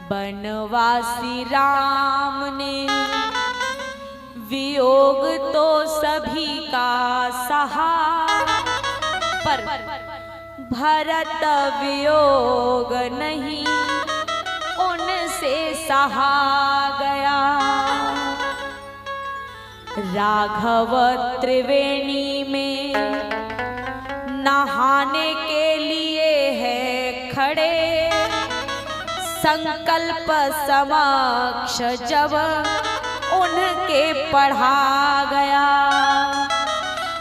बनवासी राम ने वियोग तो सभी का सहा, पर भरत वियोग नहीं उनसे सहा गया। राघव त्रिवेणी में नहाने के लिए है खड़े, संकल्प समक्ष जब उनके पढ़ा गया।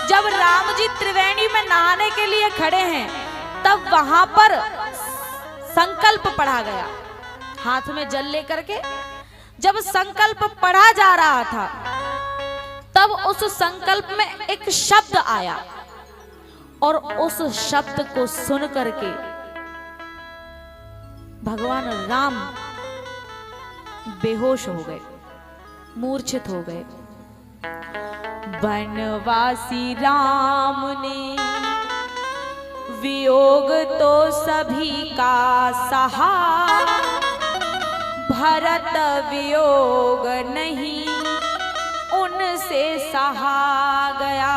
जब राम जी त्रिवेणी में नहाने के लिए खड़े हैं तब वहां पर संकल्प पढ़ा गया, हाथ में जल लेकर के। जब संकल्प पढ़ा जा रहा था तब उस संकल्प में एक शब्द आया और उस शब्द को सुन करके भगवान राम बेहोश हो गए, मूर्छित हो गए। बनवासी राम ने वियोग तो सभी का सहा, भरत वियोग नहीं उनसे सहा गया।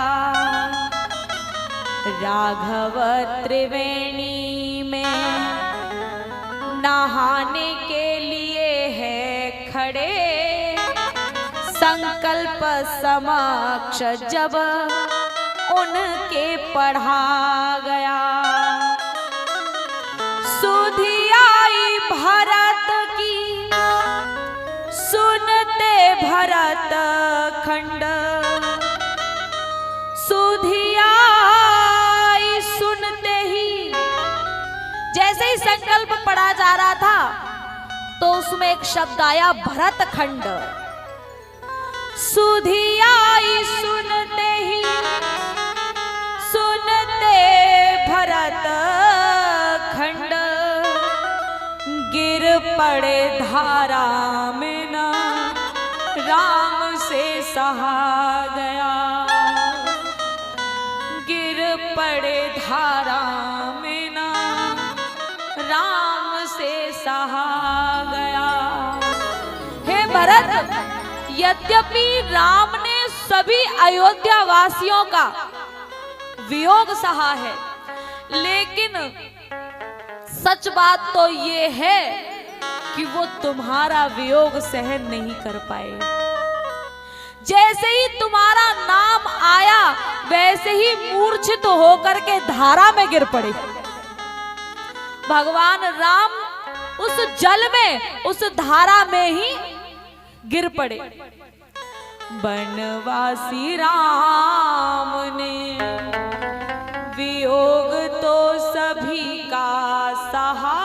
राघव त्रिवेणी में नहाने के लिए है खड़े, संकल्प समक्ष जब उनके पढ़ा गया। सुधि आई भरत की सुनते भरत खंड, सुधि आई सुनते ही, जैसे ही संकल्प पढ़ा जा रहा था तो उसमें एक शब्द आया भरत खंड। सुधि आई सुनते ही, सुनते भरत खंड, गिर पड़े धारा में ना राम से सहा गया। गिर पड़े धारा में ना राम से सहा गया। हे भरत, यद्यपि राम ने सभी अयोध्या वासियों का वियोग सहा है, लेकिन सच बात तो ये है कि वो तुम्हारा वियोग सहन नहीं कर पाए। जैसे ही तुम्हारा नाम आया वैसे ही मूर्छित होकर के धारा में गिर पड़े। भगवान राम उस जल में, उस धारा में ही गिर पड़े। बनवासी राम ने वियोग तो सभी का सहा,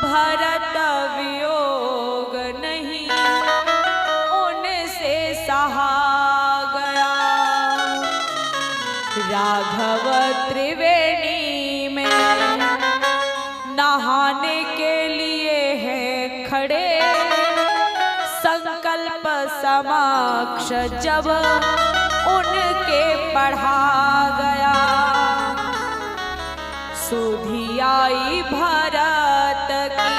भरत वियोग नहीं उनसे सहा गया। राघव त्रिवेणी में नहाने के लिए है खड़े, संकल्प समक्ष जब उनके पढ़ा गया। सुधि आई भरत की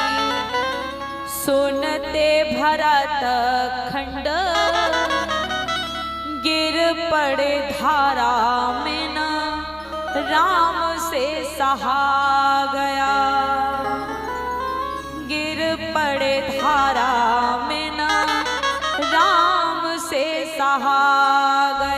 सुनते भरत खंड, गिर पड़े धारा में ना राम से सहा गया। गिर पड़े धारा में ना राम से सहा गया।